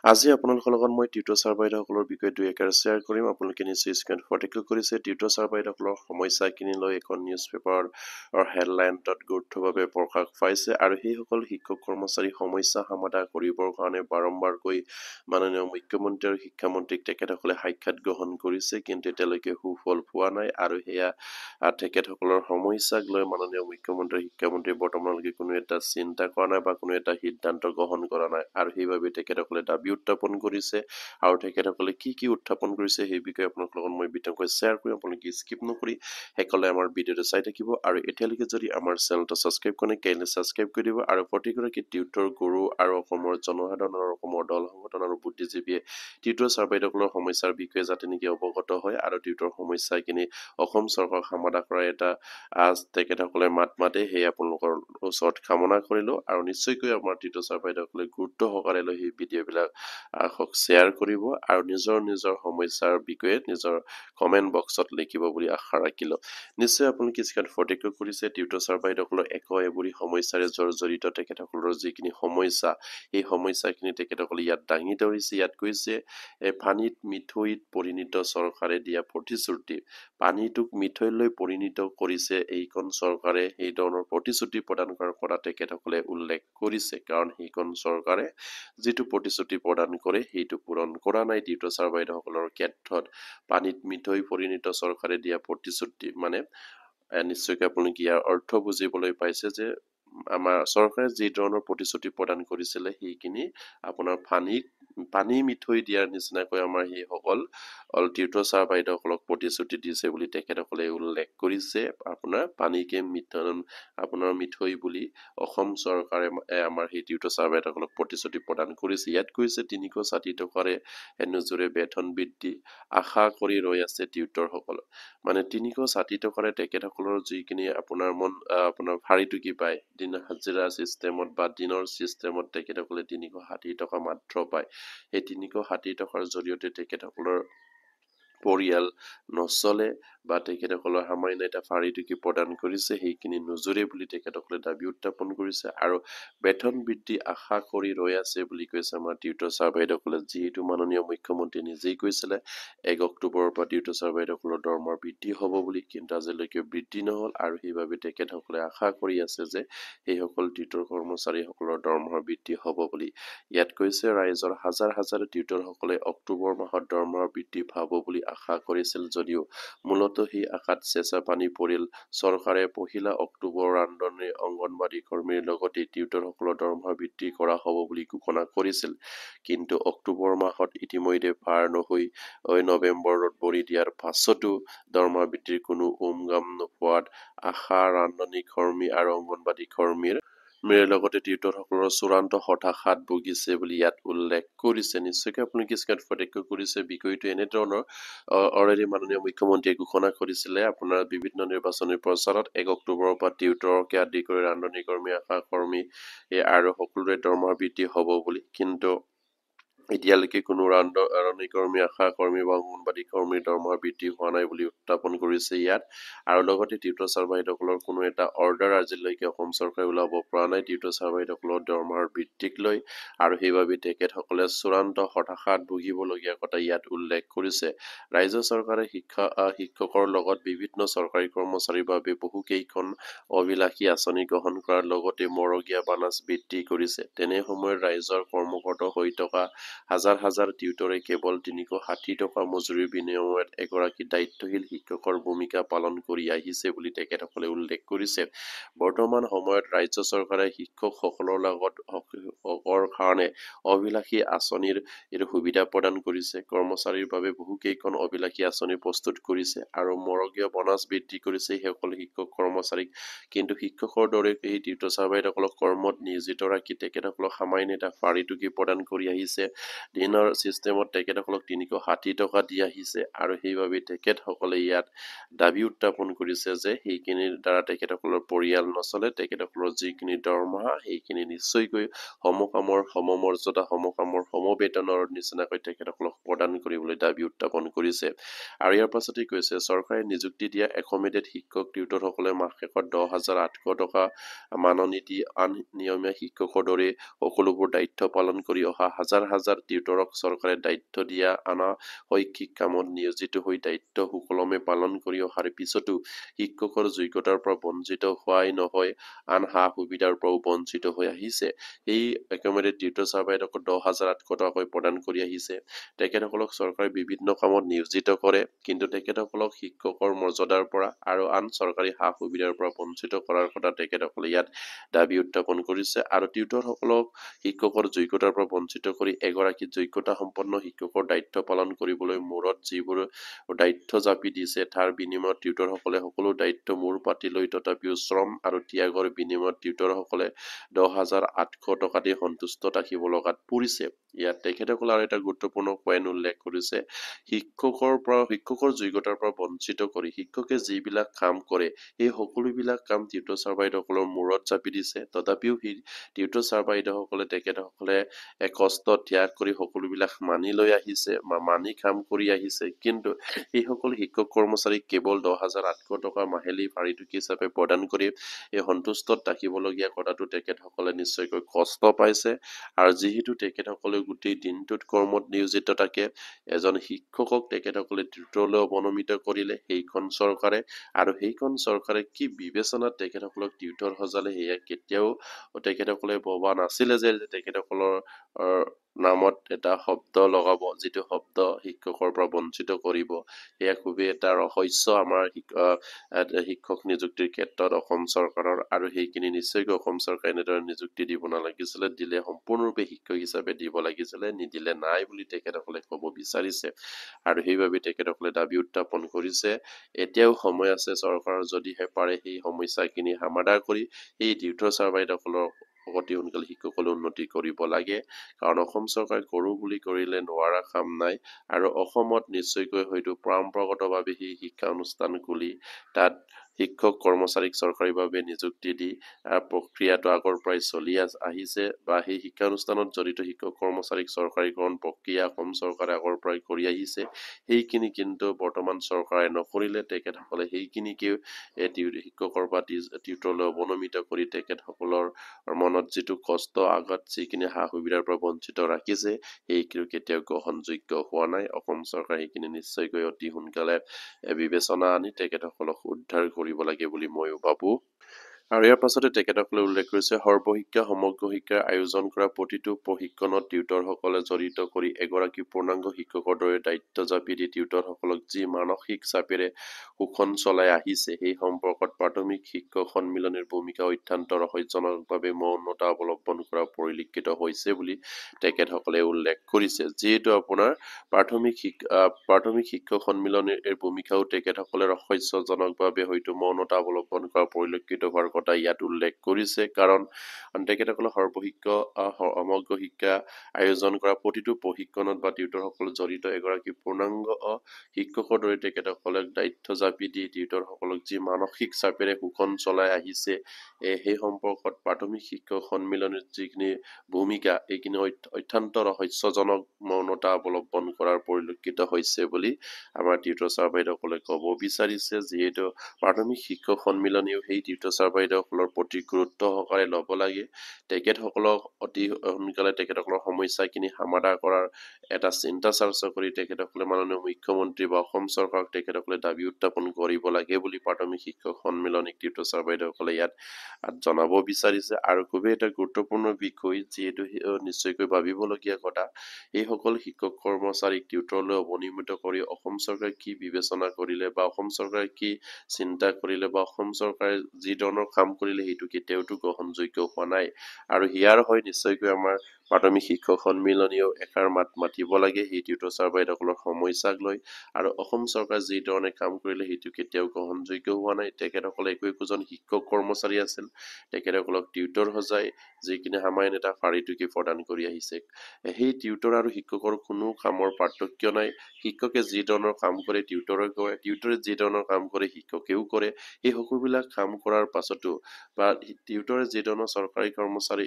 আজি আপোনালোকৰ লগত মই টিউটৰ ছাৰ বাইদেউসকলৰ বিষয়ে দুই একাৰে শ্বেয়াৰ কৰিম। আপোনালোকে নিশ্চয় স্ক্ৰীন ফটিকল কৰিছে। টিউটৰ ছাৰ বাইদেউসকলৰ সমস্যাখিনি লৈ এখন নিউজ পেপাৰৰ হেডলাইনত গুৰুত্বভাৱে প্ৰকাশ পাইছে আৰু সেইসকল শিক্ষক কৰ্মচাৰী সমস্যা সমাধান কৰিবৰ কাৰণে বাৰম্বাৰকৈ মাননীয় মুখ্যমন্ত্ৰী আৰু শিক্ষামন্ত্ৰীক তেখেতসকলে সাক্ষাৎ গ্ৰহণ কৰিছে, কিন্তু এতিয়ালৈকে সুফল পোৱা নাই। আৰু সেয়া তেখেতসকলৰ সমস্যাক লৈ মাননীয় মুখ্যমন্ত্ৰী শিক্ষামন্ত্ৰী বৰ্তমানলৈকে কোনো এটা চিন্তা কৰা নাই বা কোনো এটা সিদ্ধান্ত গ্ৰহণ কৰা নাই, আৰু সেইবাবে তেখেতসকলে দাবী উত্থাপন কৰিছে। আৰু তেখেতসকলে কি উত্থাপন কৰিছে সেই বিষয়ে আপোনালোকৰ লগত মই বিতংকৈ শ্বেয়াৰ কৰিম। আপোনালোকে স্কিপ নকৰি সকলোৱে আমাৰ ভিডিঅ'টো চাই থাকিব, আৰু এতিয়ালৈকে যদি আমাৰ চেনেলটো ছাবস্ক্ৰাইব কৰে কাইণ্ডলি ছাবস্ক্ৰাইব কৰি দিব। আৰু প্ৰতিগৰাকী টিউটৰ গুৰু আৰু অসমৰ জনসাধাৰণৰ অসমৰ দল সংগঠন আৰু বুদ্ধিজীৱীয়ে টিউটৰ ছাৰ বাইদেউসকলৰ সমস্যাৰ বিষয়ে যাতে নেকি অৱগত হয় আৰু টিউটৰ সমস্যাখিনি অসম চৰকাৰক সমাধান কৰা এটা তেখেতসকলে মাতে সেই আপোনালোকৰ ওচৰত কামনা কৰিলো। আৰু নিশ্চয়কৈ আমাৰ টিউটৰ ছাৰ বাইদেউসকলে গুৰুত্ব সহকাৰে লৈ সেই ভিডিঅ'বিলাক শ্বেয়াৰ কৰিব আৰু নিজৰ সমস্যাৰ বিষয়ে নিজৰ কমেণ্ট বক্সত লিখিব বুলি আশা ৰাখিলো। নিশ্চয় আপোনালোকে স্ক্ৰীন ফটিকল কৰিছে। টিউটৰ ছাৰ বাইদেউসকলৰ একেবুৰি সমস্যাৰে জড়িত তেখেতসকলৰ যিখিনি সমস্যা, সেই সমস্যাখিনি তেখেতসকলে ইয়াত দাঙি ধৰিছে। ইয়াত কৈছে পানীত মিঠৈত পৰিণত চৰকাৰে দিয়া প্ৰতিশ্ৰুতি, পানীটোক মিঠৈলৈ পৰিণত কৰিছে এইখন চৰকাৰে, এই ধৰণৰ প্ৰতিশ্ৰুতি প্ৰদান কৰাৰ কথা তেখেতসকলে উল্লেখ কৰিছে। কাৰণ সেইখন চৰকাৰে যিটো প্ৰতিশ্ৰুতি প্ৰদান কৰে সেইটো পূৰণ কৰা নাই। টিউটৰ ছাৰ বাইদেউসকলৰ ক্ষেত্ৰত পানীত মিঠৈ পৰিণত চৰকাৰে দিয়া প্ৰতিশ্ৰুতি মানে নিশ্চয়কৈ আপোনালোকে ইয়াৰ অৰ্থ বুজিবলৈ পাইছে যে আমাৰ চৰকাৰে যি ধৰণৰ প্ৰতিশ্ৰুতি প্ৰদান কৰিছিলে সেইখিনি আপোনাৰ পানী মিঠৈ দিয়াৰ নিচিনাকৈ আমাৰ সেইসকল টিউটৰ ছাৰ বাইদেউসকলক প্ৰতিশ্ৰুতি দিছে বুলি তেখেতসকলে উল্লেখ কৰিছে। আপোনাৰ পানীকে আপোনাৰ মিঠৈ বুলি অসম চৰকাৰে আমাৰ সেই টিউটৰ ছাৰ বাইদেউসকলক প্ৰতিশ্ৰুতি প্ৰদান কৰিছে। ইয়াত কৈছে 360 টকাৰে নোজোৰে বেতন বৃদ্ধি আশা কৰি ৰৈ আছে টিউটৰসকল। মানে 360 টকাৰে তেখেতসকলৰ যিখিনি আপোনাৰ ভাৰীটুকি পায় দিন হাজিৰা চিষ্টেমত বা দিনৰ চিষ্টেমত তেখেতসকলে 360 টকা মাত্ৰ পায়। সেই 360 টকাৰ জৰিয়তে তেখেতসকলৰ পৰিয়াল নচলে বা তেখেতসকলৰ সামান্য এটা ভাৰীটুকি প্ৰদান কৰিছে, সেইখিনি নোজোৰে বুলি তেখেতসকলে দাবী উত্থাপন কৰিছে। আৰু বেতন বৃদ্ধি আশা কৰি ৰৈ আছে বুলি কৈছে আমাৰ টিউটৰ ছাৰ বাইদেউসকলে, যিহেতু মাননীয় মুখ্যমন্ত্ৰী নিজেই কৈছিলে 1 অক্টোবৰৰ পৰা টিউটৰ ছাৰ বাইদেউসকলৰ দৰমহা বৃদ্ধি হ'ব বুলি, কিন্তু আজিলৈকে বৃদ্ধি নহল। আৰু সেইবাবে তেখেতসকলে আশা কৰি আছে যে সেইসকল টিউটৰ কৰ্মচাৰীসকলৰ দৰমহা বৃদ্ধি হ'ব বুলি। ইয়াত কৈছে ৰাইজৰ হাজাৰ টিউটৰসকলে অক্টোবৰ মাহত দৰমহা বৃদ্ধি পাব বুলি আশা কৰিছিল যদিও মূলতঃ সেই আশাত চেঁচা পানী পৰিল। চৰকাৰে 1 অক্টোবৰ ৰান্ধনী অংগনবাড়ী কৰ্মীৰ লগতে টিউটৰসকলৰ দৰমহা বৃদ্ধি কৰা হ'ব বুলি ঘোষণা কৰিছিল, কিন্তু অক্টোবৰ মাহত ইতিমধ্যে পাৰ নহৈ নৱেম্বৰত ভৰি দিয়াৰ পাছতো দৰমহা বৃদ্ধিৰ কোনো উমগাম নোপোৱাত আশা ৰান্ধনী কৰ্মী আৰু অংগনবাড়ী কৰ্মীৰ লগতে টিউটৰসকলৰ চূড়ান্ত হতাশাত ভুগিছে বুলি ইয়াত উল্লেখ কৰিছে। নিশ্চয়কৈ আপোনালোকে স্ক্ৰীন ফটিকল কৰিছে। বিষয়টো এনেধৰণৰ অলৰেডি মাননীয় মুখ্যমন্ত্ৰীয়ে ঘোষণা কৰিছিলে আপোনাৰ বিভিন্ন নিৰ্বাচনী প্ৰচাৰত 1 অক্টোবৰৰ পৰা টিউটৰকে আদি কৰি ৰান্ধনী কৰ্মী আশা কৰ্মী আৰু সকলোৰে দৰমহা বৃদ্ধি হ'ব বুলি, কিন্তু এতিয়ালৈকে কোনো ৰান্ধনী কৰ্মী আশা কৰ্মী বা অংগনবাড়ী কৰ্মীৰ দৰমহা বৃদ্ধি হোৱা নাই বুলি উত্থাপন কৰিছে ইয়াত। আৰু লগতে টিউটৰ ছাৰ বাইদেউসকলৰ কোনো এটা অৰ্ডাৰ আজিলৈকে অসম চৰকাৰে ওলাব পৰা নাই টিউটৰ ছাৰ বাইদেউসকলৰ দৰমহাৰ বৃদ্ধিক লৈ, আৰু সেইবাবে তেখেতসকলে চূড়ান্ত হতাশাত ভুগিবলগীয়া কথা ইয়াত উল্লেখ কৰিছে। ৰাজ্য চৰকাৰে শিক্ষকৰ লগত বিভিন্ন চৰকাৰী কৰ্মচাৰীৰ বাবে বহুকেইখন অভিলাষী আঁচনি গ্ৰহণ কৰাৰ লগতে মৰগীয়া বানাচ বৃদ্ধি কৰিছে। তেনে সময়ত ৰাইজৰ কৰ্মৰত হৈ থকা হাজাৰ টিউটৰে কেৱল 360 টকা মজুৰিৰ বিনিময়ত এগৰাকী দায়িত্বশীল শিক্ষকৰ ভূমিকা পালন কৰি আহিছে বুলি তেখেতসকলে উল্লেখ কৰিছে। বৰ্তমান সময়ত ৰাজ্য চৰকাৰে শিক্ষকসকলৰ লগত কাৰণে অভিলাষী আঁচনিৰ সুবিধা প্ৰদান কৰিছে। কৰ্মচাৰীৰ বাবে বহুকেইখন অভিলাষী আঁচনি প্ৰস্তুত কৰিছে আৰু মৰগীয়া বনাচ বৃদ্ধি কৰিছে সেইসকল শিক্ষক কৰ্মচাৰীক, কিন্তু শিক্ষকৰ দৰে এই টিউটৰ ছাৰ বাইদেউসকলক কৰ্মত নিয়োজিত ৰাখি তেখেতসকলক সামান্য এটা ভাৰীটুকি প্ৰদান কৰি আহিছে। দিনৰ চিষ্টেমত তেখেতসকলক 360 টকা দি আহিছে, আৰু সেইবাবে তেখেতসকলে ইয়াত দাবী উত্থাপন কৰিছে যে সেইখিনিৰ দ্বাৰা তেখেতসকলৰ পৰিয়াল নচলে। তেখেতসকলৰ যিখিনি দৰমহা সেইখিনি নিশ্চয়কৈ সমকামৰ সমমৰ্যাদা সমকামৰ সমবেতনৰ নিচিনাকৈ তেখেতসকলক প্ৰদান কৰিবলৈ দাবী উত্থাপন কৰিছে। আৰু ইয়াৰ পাছতে কৈছে চৰকাৰে নিযুক্তি দিয়া একমিডিয়েট শিক্ষক টিউটৰসকলে মাহ শেষত 10,800 টকা মাননি দি আন নিয়মীয়া শিক্ষকৰ দৰে সকলোবোৰ দায়িত্ব পালন কৰি অহা হাজাৰ টিউটৰক চৰকাৰে দায়িত্ব দিয়া আনা শৈক্ষিক কামত নিয়োজিত হৈ দায়িত্ব সুকলমে পালন কৰি অহাৰ পিছতো শিক্ষকৰ যোগ্যতাৰ পৰা বঞ্চিত হোৱাই নহয়, আন সা সুবিধাৰ পৰাও বঞ্চিত হৈ আহিছে। এই একেবাৰে টিউটৰ চাৰ্ভাইডক 10,800 টকাকৈ প্ৰদান কৰি আহিছে। তেখেতসকলক চৰকাৰে বিভিন্ন কামত নিয়োজিত কৰে, কিন্তু তেখেতসকলক শিক্ষকৰ মৰ্যাদাৰ পৰা আৰু আন চৰকাৰী সা সুবিধাৰ পৰা বঞ্চিত কৰাৰ কথা তেখেতসকলে ইয়াত দাবী উত্থাপন কৰিছে। আৰু টিউটৰসকলক শিক্ষকৰ যোগ্যতাৰ পৰা বঞ্চিত কৰি এগৰাকী যোগ্যতা সম্পন্ন শিক্ষকৰ দায়িত্ব পালন কৰিবলৈ মূৰত যিবোৰ দায়িত্ব জাপি দিছে, তাৰ বিনিময়ত টিউটৰসকলে সকলো দায়িত্ব মূৰ পাতি লৈ তথাপিও শ্ৰম আৰু ত্যাগৰ বিনিময়ত টিউটৰসকলে 10,800 টকা দি সন্তুষ্ট ৰাখিব লগাত পৰিছে। ইয়াত তেখেতসকলে আৰু এটা গুৰুত্বপূৰ্ণ পইণ্ট উল্লেখ কৰিছে, শিক্ষকৰ যোগ্যতাৰ পৰা বঞ্চিত কৰি শিক্ষকে যিবিলাক কাম কৰে এই সকলোবিলাক কাম টিউটৰ চাৰ্ভাইডসকলৰ মূৰত জাপি দিছে। তথাপিও সেই টিউটৰ চাৰ্ভাইডসকলে তেখেতসকলে কষ্ট ত্যাগ কৰি সকলোবিলাক মানি লৈ আহিছে বা মানি কাম কৰি আহিছে, কিন্তু এইসকল শিক্ষক কৰ্মচাৰীক কেৱল 10,800 টকা মাহিলী পাৰিতোষিক হিচাপে প্ৰদান কৰি এই সন্তুষ্টত ৰাখিবলগীয়া কথাটো তেখেতসকলে নিশ্চয়কৈ কষ্ট পাইছে। আৰু যিহেতু তেখেতসকলে গোটেই দিনটোত কৰ্মত নিয়োজিত থাকে, এজন শিক্ষকক তেখেতসকলে টিউটৰলৈ অৱনমিত কৰিলে সেইখন চৰকাৰে, আৰু সেইখন চৰকাৰে কি বিবেচনাত তেখেতসকলক টিউটৰ সজালে সেয়া কেতিয়াও তেখেতসকলে ভবা নাছিলে যে তেখেতসকলৰ নামত এটা শব্দ লগাব, যিটো শব্দ শিক্ষকৰ পৰা বঞ্চিত কৰিব। সেয়া খুবেই এটা ৰহস্য আমাৰ শিক্ষক নিযুক্তিৰ ক্ষেত্ৰত অসম চৰকাৰৰ, আৰু সেইখিনি নিশ্চয়কৈ অসম চৰকাৰে এনেদৰে নিযুক্তি দিব নালাগিছিলে, দিলে সম্পূৰ্ণৰূপে শিক্ষক হিচাপে দিব লাগিছিলে, নিদিলে নাই বুলি তেখেতসকলে ক'ব বিচাৰিছে। আৰু সেইবাবে তেখেতসকলে দাবী উত্থাপন কৰিছে, এতিয়াও সময় আছে, চৰকাৰৰ যদিহে পাৰে সেই সমস্যাখিনি সমাধান কৰি এই টিউটৰ চাৰ্ভাইডসকলৰ অতি সোনকালে শিক্ষকসকলে উন্নতি কৰিব লাগে। কাৰণ অসম চৰকাৰে কৰো বুলি কৰিলে নোৱাৰা কাম নাই, আৰু অসমত নিশ্চয়কৈ হয়তো পৰম্পৰাগতভাৱে সেই শিক্ষা অনুষ্ঠান খুলি তাত শিক্ষক কৰ্মচাৰীক চৰকাৰীভাৱে নিযুক্তি দি প্ৰক্ৰিয়াটো আগৰ পৰাই চলি আহিছে, বা সেই শিক্ষানুষ্ঠানত জড়িত শিক্ষক কৰ্মচাৰীক চৰকাৰীকৰণ প্ৰক্ৰিয়া অসম চৰকাৰে আগৰ পৰাই কৰি আহিছে। সেইখিনি কিন্তু বৰ্তমান চৰকাৰে নকৰিলে তেখেতসকলে সেইখিনিকে শিক্ষকৰ পৰা টিউটৰলৈ অৱনমিত কৰি তেখেতসকলৰ মনত যিটো কষ্ট, আগত যিখিনি সা সুবিধাৰ পৰা বঞ্চিত ৰাখিছে, সেইখিনি কেতিয়াও গ্ৰহণযোগ্য হোৱা নাই। অসম চৰকাৰে সেইখিনি নিশ্চয়কৈ অতি সোনকালে বিবেচনা আনি তেখেতসকলক উদ্ধাৰ কৰিব লাগে বুলি ময়ো ভাবো। আৰু ইয়াৰ পাছতে তেখেতসকলে উল্লেখ কৰিছে, সৰ্বশিক্ষা সমগ্ৰ শিক্ষাৰ আয়োজন কৰা প্ৰতিটো প্ৰশিক্ষণত টিউটৰসকলে জড়িত কৰি এগৰাকী পূৰ্ণাংগ শিক্ষকৰ দৰে দায়িত্ব জাপি দি টিউটৰসকলক যি মানসিক চাপেৰে শোষণ চলাই আহিছে, সেই সম্পৰ্কত প্ৰাথমিক শিক্ষক সন্মিলনীৰ ভূমিকা অত্যন্ত ৰহস্যজনকভাৱে মৌনতা অৱলম্বন কৰা পৰিলক্ষিত হৈছে বুলি তেখেতসকলে উল্লেখ কৰিছে। যিহেতু আপোনাৰ প্ৰাথমিক শিক্ষক সন্মিলনীৰ এই ভূমিকাও তেখেতসকলে ৰহস্যজনকভাৱে হয়তো মৌনতা অৱলম্বন কৰা পৰিলক্ষিত হোৱাৰ কথা ইয়াত উল্লেখ কৰিছে। কাৰণ তেখেতসকলে সমগ্ৰ শিক্ষা আয়োজন কৰা প্ৰতিটো প্ৰশিক্ষণত বা টিউটৰসকল জড়িত এগৰাকী পূৰ্ণাংগ শিক্ষকৰ দৰে তেখেতসকলক দায়িত্ব জাপি দি টিউটৰসকলক যি মানসিক চাপেৰে শোষণ চলাই আহিছে, সেই সম্পৰ্কত প্ৰাথমিক শিক্ষক সন্মিলনীৰ যিখিনি ভূমিকা, এইখিনি অত্যন্ত ৰহস্যজনক মৌনতা অৱলম্বন কৰাৰ পৰিলক্ষিত হৈছে বুলি আমাৰ টিউটৰ চাৰ্ভাইডসকলে ক'ব বিচাৰিছে। যিহেতু প্ৰাথমিক শিক্ষক সন্মিলনীও সেই টিউটৰ চাৰ্ভাইডসকলৰ প্ৰতি গুৰুত্ব সহকাৰে ল'ব লাগে, তেখেতসকলক অতি সোনকালে তেখেতসকলৰ সমস্যাখিনি সমাধান কৰাৰ এটা চিন্তা চৰ্চা কৰি তেখেতসকলে মাননীয় মুখ্যমন্ত্ৰী বা অসম চৰকাৰক তেখেতসকলে দাবী উত্থাপন কৰিব লাগে বুলি প্ৰাথমিক শিক্ষক সন্মিলনীক টিউটৰ চাৰ্ভাইডসকলে ইয়াত জনাব বিচাৰিছে। আৰু খুবেই এটা গুৰুত্বপূৰ্ণ বিষয়, যিহেতু নিশ্চয়কৈ ভাবিবলগীয়া কথা, এইসকল শিক্ষক কৰ্মচাৰীক টিউটৰলৈ অৱনমিত কৰি অসম চৰকাৰে কি বিবেচনা কৰিলে বা অসম চৰকাৰে কি চিন্তা কৰিলে বা অসম চৰকাৰে যি ধৰণৰ কাম কৰিলে, সেইটো কেতিয়াওতো গ্ৰহণযোগ্য হোৱা নাই। আৰু ইয়াৰ হয় নিশ্চয়কৈ আমাৰ প্ৰাথমিক শিক্ষক সন্মিলনীয়েও এষাৰ মাত মাতিব লাগে সেই টিউটৰ চাৰ্ভাইডসকলৰ সমস্যাক লৈ। আৰু অসম চৰকাৰে যি ধৰণে কাম কৰিলে সেইটো কেতিয়াও গ্ৰহণযোগ্য হোৱা নাই। তেখেতসকলে একোজন শিক্ষক কৰ্মচাৰী আছিল, তেখেতসকলক টিউটৰ সজাই যিখিনি সামান্য এটা পাৰিতোষিক প্ৰদান কৰি আহিছে। সেই টিউটৰ আৰু শিক্ষকৰ কোনো কামৰ পাৰ্থক্য নাই। শিক্ষকে যি ধৰণৰ কাম কৰে টিউটৰে কৰে, টিউটৰে যি ধৰণৰ কাম কৰে শিক্ষকেও কৰে। এই সকলোবিলাক কাম কৰাৰ পাছতো বা টিউটৰে যি ধৰণৰ চৰকাৰী কৰ্মচাৰী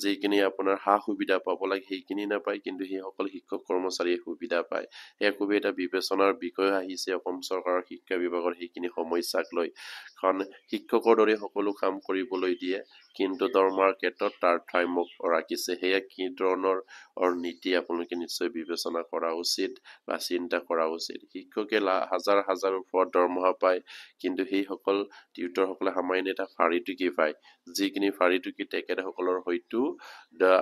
যিখিনি আপোনাৰ সা সুবিধা পাব লাগে সেইখিনি নাপায়, কিন্তু সেইসকল শিক্ষক কৰ্মচাৰীয়ে সুবিধা পায়। এয়া খুবেই এটা বিবেচনাৰ বিষয় আহিছে অসম চৰকাৰৰ শিক্ষা বিভাগৰ সেইখিনি সমস্যাক লৈ। কাৰণ শিক্ষকৰ দৰে সকলো কাম কৰিবলৈ দিয়ে, কিন্তু দৰমহাৰ ক্ষেত্ৰত তাৰ ঠাই মোক ৰাখিছে সেয়া কি ধৰণৰ নীতি আপোনালোকে নিশ্চয় বিবেচনা কৰা উচিত বা চিন্তা কৰা উচিত। শিক্ষকে হাজাৰ হাজাৰ ওপৰত দৰমহা পায়, কিন্তু সেইসকল টিউটৰসকলে সামান্য এটা ফাৰিটুকি পায়, যিখিনি ফাৰিটুকি তেখেতসকলৰ হয়তো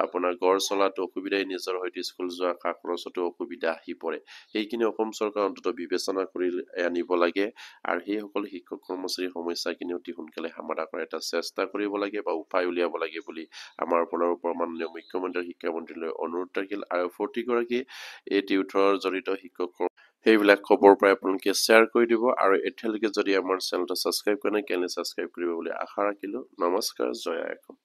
আপোনাৰ গড় চলাটো অসুবিধাই, নিজৰ হয়তো স্কুল যোৱা খা খৰচতো অসুবিধা আহি পৰে। সেইখিনি অসম চৰকাৰ অন্তত বিবেচনা কৰি আনিব লাগে আৰু সেইসকল শিক্ষক কৰ্মচাৰীৰ সমস্যাখিনি অতি সোনকালে সমাধান কৰাৰ এটা চেষ্টা কৰিব লাগে বা উপায় উলিয়াব লাগে বুলি আমাৰ ফালৰ পৰা মাননীয় মুখ্যমন্ত্ৰী শিক্ষামন্ত্ৰীলৈ অনুৰোধ থাকিল। আৰু প্ৰতিগৰাকী এই টিউটৰৰ জড়িত শিক্ষক সেইবিলাক খবৰ পাই আপোনালোকে শ্বেয়াৰ কৰি দিব আৰু এতিয়ালৈকে যদি আমাৰ চেনেলটো ছাবস্ক্ৰাইব কৰা নাই, কেনে ছাবস্ক্ৰাইব কৰিব বুলি আশা ৰাখিলো। নমস্কাৰ, জয় আই অসম।